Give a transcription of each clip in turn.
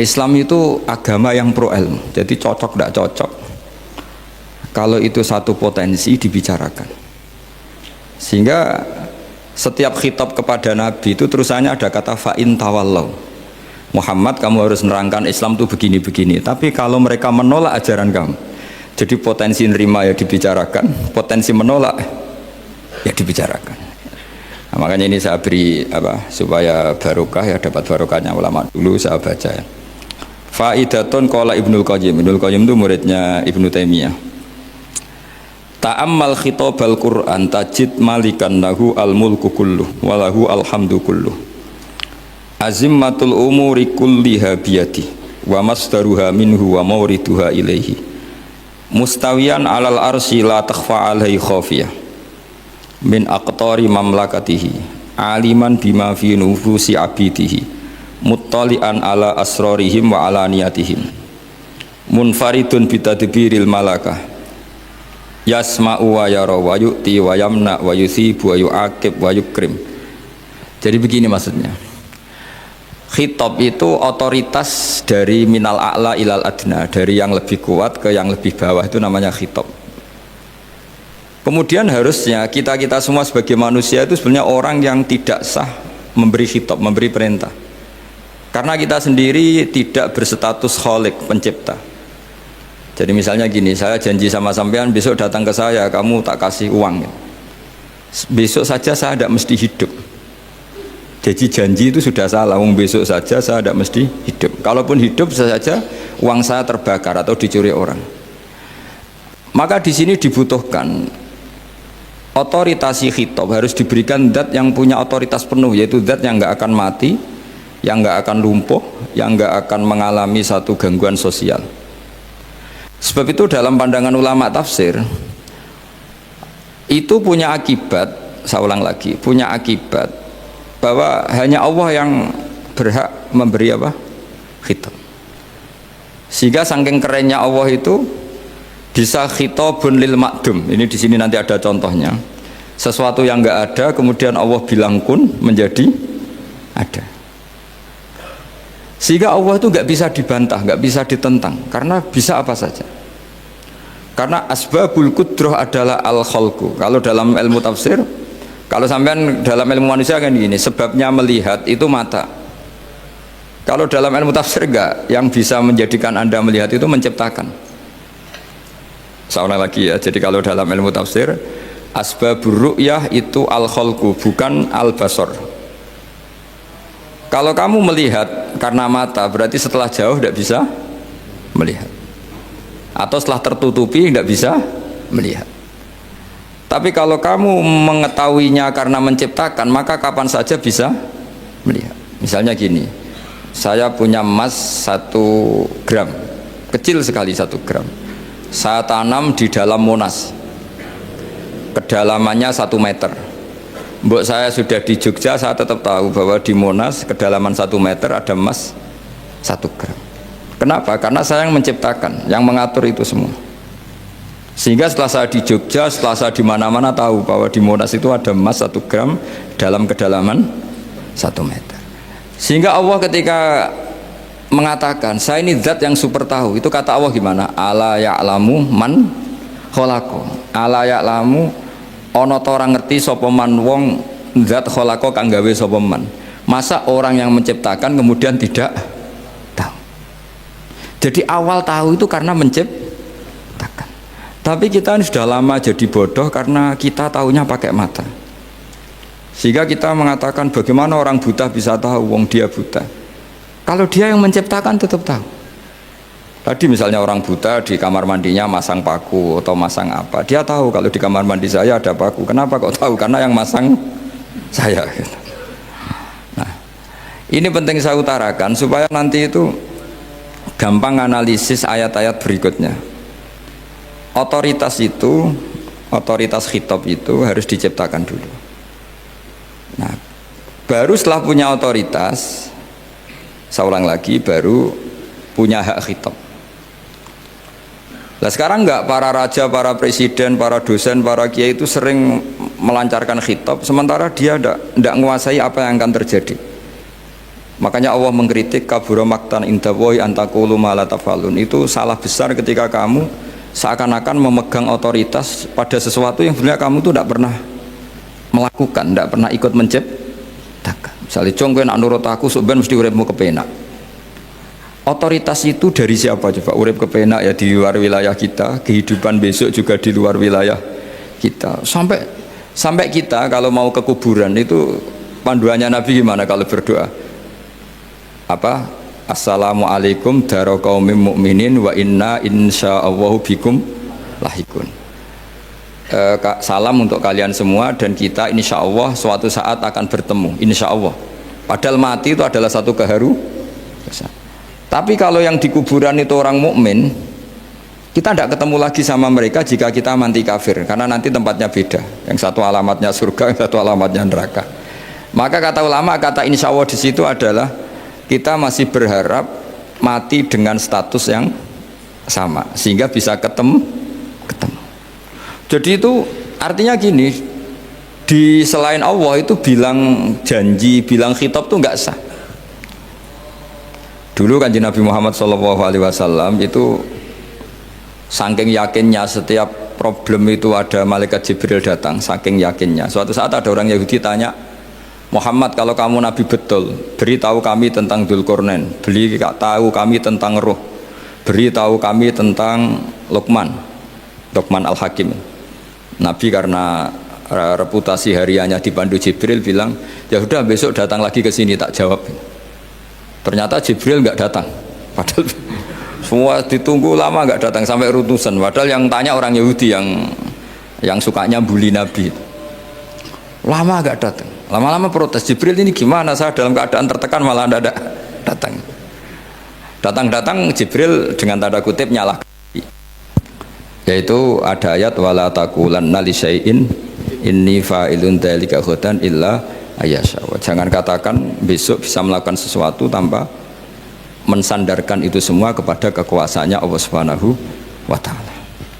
Islam itu agama yang pro ilmu, jadi cocok tidak cocok. Kalau itu satu potensi dibicarakan. Sehingga setiap khitab kepada Nabi itu terusannya ada kata fa'in tawallau. Muhammad, kamu harus nerangkan Islam itu begini-begini. Tapi kalau mereka menolak ajaran kamu, jadi potensi nerima ya dibicarakan, potensi menolak ya dibicarakan. Nah, makanya ini saya beri supaya barokah ya, dapat barokahnya ulama dulu saya baca ya. Faidatun qala Ibnul Qayyim. Ibnul Qayyim itu muridnya Ibnu Taimiyah. Ta'ammal khitabal Qur'an tajid malikan lahu al-mulku kulluh wa lahu alhamdu kulluh. Azimmatul umuri kulliha biyadi wa masdaruha minhu wa mawriduha ilaihi. Mustawiyan alal arsy la takhfa alaihi khafiyah. Min aqtari mamlakatihi aliman bima fi nufusi abidihi muttali'an ala asrarihim wa ala niyatihim munfaridun bitadbiril malakah yasma'u wa yara wa yu'ti wa yamna wa yusibu wa yu'aqib wa yukrim. Jadi begini maksudnya, khitab itu otoritas dari minal a'la ilal adna, dari yang lebih kuat ke yang lebih bawah, itu namanya khitab. Kemudian harusnya kita semua sebagai manusia itu sebenarnya orang yang tidak sah memberi khitab, memberi perintah, karena kita sendiri tidak berstatus khalik, pencipta. Jadi misalnya gini, saya janji sama sampean besok datang ke saya, kamu tak kasih uang, besok saja saya tidak mesti hidup. Jadi janji itu sudah salah, besok saja saya tidak mesti hidup. Kalaupun hidup saja uang saya terbakar atau dicuri orang. Maka di sini dibutuhkan otoritasi khitab, harus diberikan zat yang punya otoritas penuh, yaitu zat yang nggak akan mati, yang nggak akan lumpuh, yang nggak akan mengalami satu gangguan sosial. Sebab itu dalam pandangan ulama tafsir itu punya akibat, saya ulang lagi, punya akibat bahwa hanya Allah yang berhak memberi khitab. Sehingga saking kerennya Allah itu bisa khitabun lil ma'dum. Ini di sini nanti ada contohnya. Sesuatu yang enggak ada kemudian Allah bilang kun menjadi ada. Sehingga Allah itu enggak bisa dibantah, enggak bisa ditentang, karena bisa apa saja. Karena asbabul qudrah adalah al-khalqu. Kalau dalam ilmu tafsir, kalau sampean dalam ilmu manusia kan gini, sebabnya melihat itu mata. Kalau dalam ilmu tafsir enggak, yang bisa menjadikan Anda melihat itu menciptakan. Saya ulang lagi ya, jadi kalau dalam ilmu tafsir asbabur ru'yah itu al-khalqu, bukan al-basar. Kalau kamu melihat karena mata, berarti setelah jauh tidak bisa melihat, atau setelah tertutupi tidak bisa melihat. Tapi kalau kamu mengetahuinya karena menciptakan, maka kapan saja bisa melihat. Misalnya gini, saya punya emas 1 gram, kecil sekali 1 gram, saya tanam di dalam Monas, kedalamannya 1 meter. Mbok saya sudah di Jogja, saya tetap tahu bahwa di Monas kedalaman 1 meter ada emas 1 gram. Kenapa? Karena saya yang menciptakan, yang mengatur itu semua. Sehingga setelah saya di Jogja, setelah saya di mana-mana tahu bahwa di Monas itu ada emas 1 gram dalam kedalaman 1 meter. Sehingga Allah ketika mengatakan saya ini zat yang super tahu, itu kata Allah gimana? Ala ya'lamu man khalaqo. Ala ya'lamu ana ta ora ngerti sapa man wong zat khalaqo kang gawe sapa man. Masa orang yang menciptakan kemudian tidak tahu? Jadi awal tahu itu karena menciptakan. Tapi kita ini sudah lama jadi bodoh karena kita tahunya pakai mata. Sehingga kita mengatakan bagaimana orang buta bisa tahu, wong dia buta. Kalau dia yang menciptakan tetap tahu. Tadi misalnya orang buta di kamar mandinya masang paku atau masang apa, dia tahu kalau di kamar mandi saya ada paku. Kenapa kok tahu? Karena yang masang saya. Nah, ini penting saya utarakan supaya nanti itu gampang analisis ayat-ayat berikutnya. Otoritas itu, otoritas khitab itu harus diciptakan dulu. Nah, baru setelah punya otoritas, saya ulang lagi, baru punya hak khitab. Nah sekarang enggak, para raja, para presiden, para dosen, para kiai itu sering melancarkan khitab, sementara dia enggak menguasai apa yang akan terjadi. Makanya Allah mengkritik kabura maktan indallahi antaqulu ma la tafalun. Itu salah besar ketika kamu seakan-akan memegang otoritas pada sesuatu yang sebenarnya kamu tuh tidak pernah melakukan, tidak pernah ikut menciptakan. Misalnya cong kowe nak nurut aku sebenarnya mesti uripmu kepenak. Otoritas itu dari siapa coba? Urip kepenak ya di luar wilayah kita, kehidupan besok juga di luar wilayah kita. Sampai kita kalau mau ke kuburan itu panduannya Nabi gimana kalau berdoa? Apa? Assalamualaikum daro qaumim mukminin wa inna insyaallahu bikum lahikun. Salam untuk kalian semua dan kita insya Allah suatu saat akan bertemu, insya Allah. Padahal mati itu adalah satu keharusan. Tapi kalau yang di kuburan itu orang mukmin, kita tidak ketemu lagi sama mereka jika kita mati kafir, karena nanti tempatnya beda. Yang satu alamatnya surga, yang satu alamatnya neraka. Maka kata ulama, kata insya Allah di situ adalah kita masih berharap mati dengan status yang sama, sehingga bisa ketemu. Jadi itu artinya gini, di selain Allah itu bilang janji, bilang khitab itu nggak sah. Dulu kanjeng Nabi Muhammad SAW itu saking yakinnya setiap problem itu ada malaikat Jibril datang, saking yakinnya. Suatu saat ada orang Yahudi tanya, Muhammad kalau kamu Nabi betul, beritahu kami tentang Dzulqarnain, beritahu kami tentang Ruh, beritahu kami tentang Luqman Al-Hakim. Nabi karena reputasi hariannya dipandu Jibril bilang, ya sudah besok datang lagi ke sini tak jawab. Ternyata Jibril nggak datang, padahal semua ditunggu lama nggak datang sampai ratusan. Padahal yang tanya orang Yahudi yang sukanya bully Nabi, lama nggak datang. Lama-lama protes, Jibril ini gimana, saya dalam keadaan tertekan malah tidak datang. Datang Jibril dengan tanda kutip nyalahkan. Yaitu ada ayat wala taqulanna li syai'in inni fa'ilun dzalika ghadan illa ayasya. Jangan katakan besok bisa melakukan sesuatu tanpa mensandarkan itu semua kepada kekuasaannya Allah Subhanahu wa taala.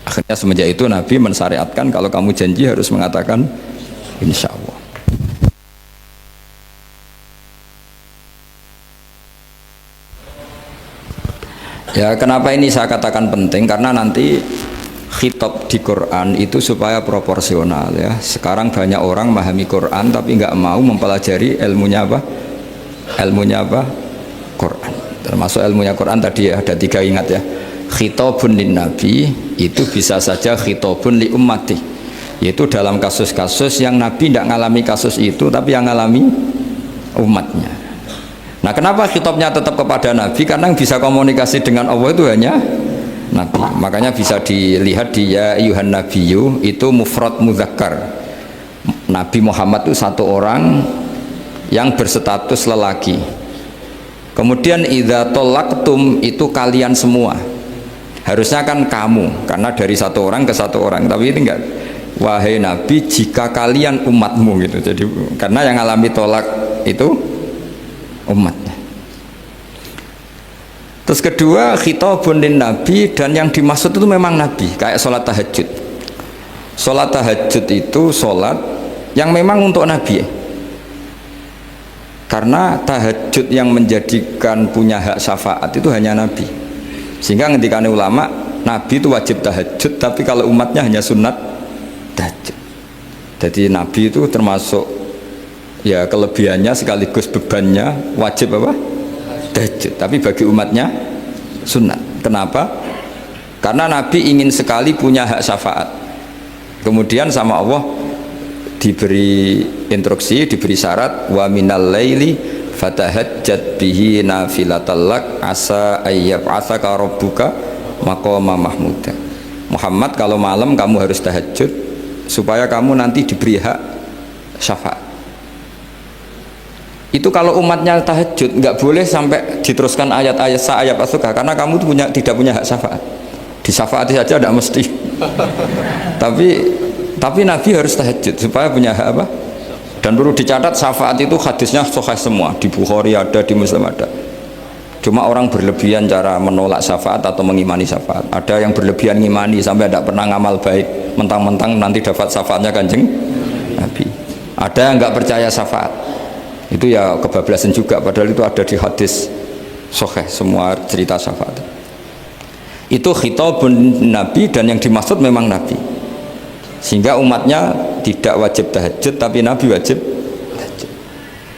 Akhirnya semenjak itu Nabi mensyariatkan kalau kamu janji harus mengatakan insya Allah. Ya, kenapa ini saya katakan penting? Karena nanti khitab di Quran itu supaya proporsional ya. Sekarang banyak orang memahami Quran tapi nggak mau mempelajari ilmunya apa? Quran. Termasuk ilmunya Quran tadi ya, ada 3 ingat ya. Khitabun lin nabi itu bisa saja khitabun li ummati. Yaitu dalam kasus-kasus yang Nabi tidak ngalami kasus itu tapi yang ngalami umatnya. Nah, kenapa khitabnya tetap kepada Nabi? Karena yang bisa komunikasi dengan Allah itu hanya Nabi. Makanya bisa dilihat di ya ayyuhan nabiyyu itu mufrad mudzakkar. Nabi Muhammad itu satu orang yang berstatus lelaki. Kemudian idza talaqtum itu kalian semua. Harusnya kan kamu, karena dari satu orang ke satu orang. Tapi ini enggak. Wahai Nabi, jika kalian umatmu gitu. Jadi karena yang alami tolak itu umatnya. Terus kedua khitabun lin nabi, dan yang dimaksud itu memang nabi, kayak sholat tahajud. Sholat tahajud itu sholat yang memang untuk nabi, karena tahajud yang menjadikan punya hak syafaat itu hanya nabi. Sehingga ngendikan ulama, nabi itu wajib tahajud, tapi kalau umatnya hanya sunat tahajud. Jadi nabi itu termasuk ya kelebihannya sekaligus bebannya wajib apa? Tahajud, tapi bagi umatnya sunat. Kenapa? Karena Nabi ingin sekali punya hak syafaat. Kemudian sama Allah diberi instruksi, diberi syarat wa minal laili fatahajjat bihi nafilatal lak asa ayyab'atsaka rabbuka maqama mahmuda. Muhammad, kalau malam kamu harus tahajud supaya kamu nanti diberi hak syafaat. Itu kalau umatnya tahajud nggak boleh sampai diteruskan ayat-ayat sa'ayat asuka, karena kamu tidak punya hak syafaat. Disyafaati saja tidak mesti. tapi Nabi harus tahajud supaya punya hak apa? Dan perlu dicatat syafaat itu hadisnya sahih semua, di Bukhari ada, di Muslim ada. Cuma orang berlebihan cara menolak syafaat atau mengimani syafaat. Ada yang berlebihan ngimani sampai tidak pernah ngamal baik, mentang-mentang nanti dapat syafaatnya Kanjeng Nabi. Ada yang nggak percaya syafaat. Itu ya kebablasan juga, padahal itu ada di hadis sahih semua cerita syafaat. Itu khitabun Nabi, dan yang dimaksud memang Nabi. Sehingga umatnya tidak wajib tahajud, tapi Nabi wajib tahajud.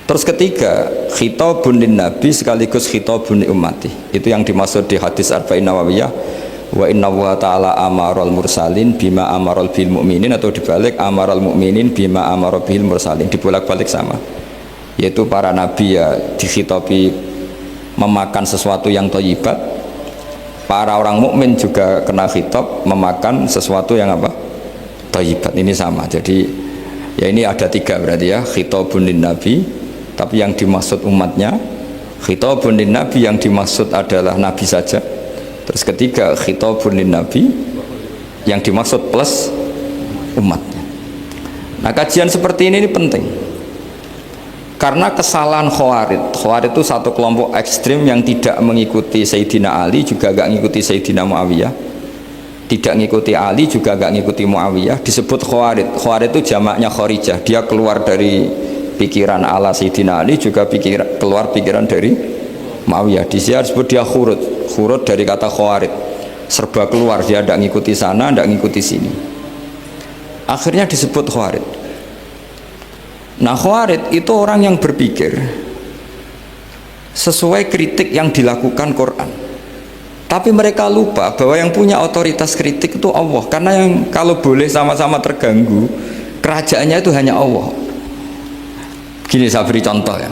Terus ketiga, khitabun lin Nabi sekaligus khitabun li ummati. Itu yang dimaksud di hadis Arba'in Nawawiyah, wa inna wa ta'ala amaral mursalin bima amaral bil mu'minin, atau dibalik amaral mu'minin bima amaral bil mursalin, dibolak-balik sama. Yaitu para nabi ya dikhitabi memakan sesuatu yang thayyibat, para orang mukmin juga kena khitab memakan sesuatu yang apa? Thayyibat. Ini sama. Jadi ya ini ada tiga berarti ya, khitabun lin nabi, tapi yang dimaksud umatnya, khitabun lin nabi yang dimaksud adalah nabi saja. Terus ketiga, khitabun lin nabi yang dimaksud plus umatnya. Nah, kajian seperti ini penting. Karena kesalahan Khawarij itu satu kelompok ekstrim yang tidak mengikuti Sayyidina Ali, juga gak ngikuti Sayyidina Muawiyah, tidak ngikuti Ali, juga gak ngikuti Muawiyah, disebut Khawarij. Khawarij itu jamaknya Kharijah, dia keluar dari pikiran ala Sayyidina Ali, juga keluar pikiran dari Muawiyah. Di sini disebut dia khurut dari kata Khawarij, serba keluar, dia tidak ngikuti sana, tidak ngikuti sini, akhirnya disebut Khawarij. Nah, Khawarij itu orang yang berpikir sesuai kritik yang dilakukan Quran, tapi mereka lupa bahwa yang punya otoritas kritik itu Allah. Karena yang kalau boleh sama-sama terganggu, kerajaannya itu hanya Allah. Gini, saya beri contoh ya.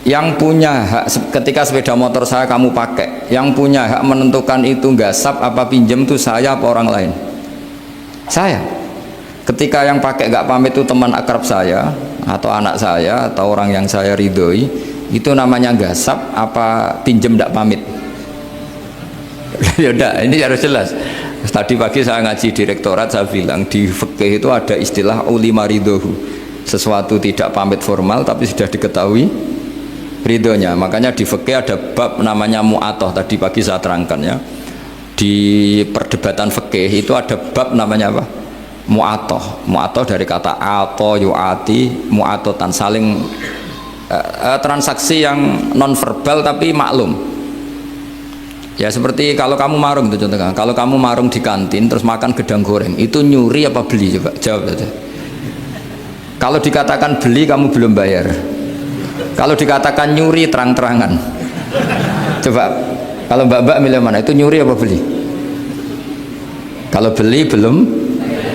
Yang punya hak ketika sepeda motor saya kamu pakai, yang punya hak menentukan itu gasap apa pinjam itu saya apa orang lain? Saya. Ketika yang pakai gak pamit itu teman akrab saya atau anak saya atau orang yang saya ridhoi, itu namanya gasap apa pinjam gak pamit? Ya udah, ini harus jelas. Tadi pagi saya ngaji direktorat, saya bilang di fikih itu ada istilah ulima ridhohu, sesuatu tidak pamit formal tapi sudah diketahui ridhonya. Makanya di fikih ada bab namanya mu'atoh, tadi pagi saya terangkan ya. Di perdebatan fikih itu ada bab namanya apa? Mu'atoh. Mu'atoh dari kata ato yu'ati, mu'atotan, saling transaksi yang non verbal tapi maklum. Ya seperti kalau kamu marung itu contohnya, kalau kamu marung di kantin terus makan gedang goreng, itu nyuri apa beli? Coba jawab saja. Kalau dikatakan beli kamu belum bayar, kalau dikatakan nyuri terang-terangan. Coba kalau mbak-mbak milih mana, itu nyuri apa beli? Kalau beli belum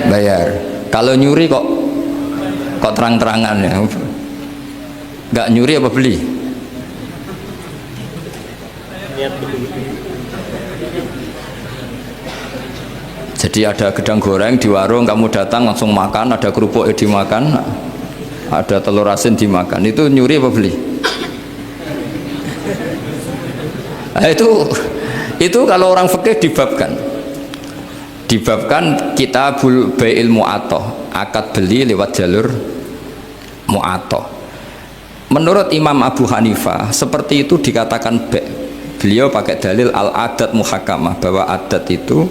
bayar, kalau nyuri kok terang-terangan ya. Nggak nyuri apa beli? Jadi ada gedang goreng di warung, kamu datang langsung makan, ada kerupuk dimakan, ada telur asin dimakan, itu nyuri apa beli? Nah, itu kalau orang fikih dibabkan kitabul bai'il mu'atoh, akad beli lewat jalur mu'atoh. Menurut Imam Abu Hanifah seperti itu dikatakan beliau pakai dalil al-adat muhakamah, bahwa adat itu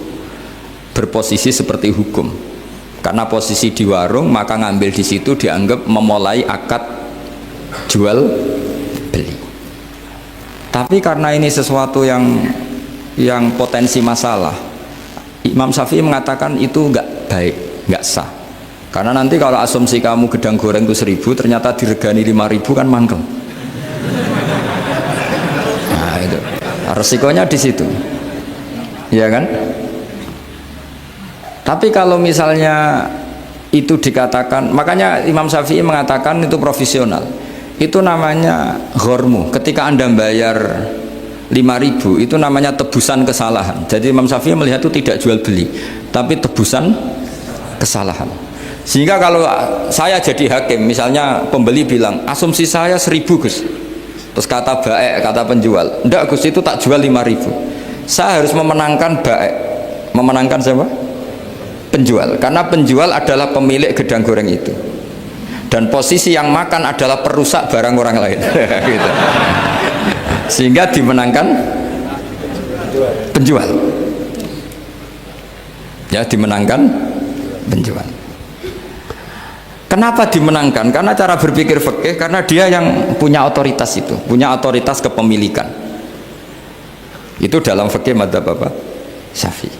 berposisi seperti hukum. Karena posisi di warung, maka ngambil di situ dianggap memulai akad jual beli. Tapi karena ini sesuatu yang potensi masalah, Imam Syafi'i mengatakan itu enggak baik, enggak sah. Karena nanti kalau asumsi kamu gedang goreng itu 1.000, ternyata diregani 5.000 kan mangkel. Nah itu resikonya di situ, ya kan? Tapi kalau misalnya itu dikatakan, makanya Imam Syafi'i mengatakan itu profesional. Itu namanya ghormu. Ketika Anda bayar 5.000, itu namanya tebusan kesalahan. Jadi Imam Syafi'i melihat itu tidak jual beli, tapi tebusan kesalahan. Sehingga kalau saya jadi hakim, misalnya pembeli bilang asumsi saya 1.000 Gus, terus kata baik, kata penjual, enggak Gus itu tak jual 5.000, saya harus memenangkan baik. Memenangkan siapa? Penjual. Karena penjual adalah pemilik gedang goreng itu, dan posisi yang makan adalah perusak barang orang lain. Gitu. Sehingga dimenangkan penjual, ya dimenangkan penjual. Kenapa dimenangkan? Karena cara berpikir fikih, karena dia yang punya otoritas itu, punya otoritas kepemilikan. Itu dalam fikih madzhab apa? Syafi'i.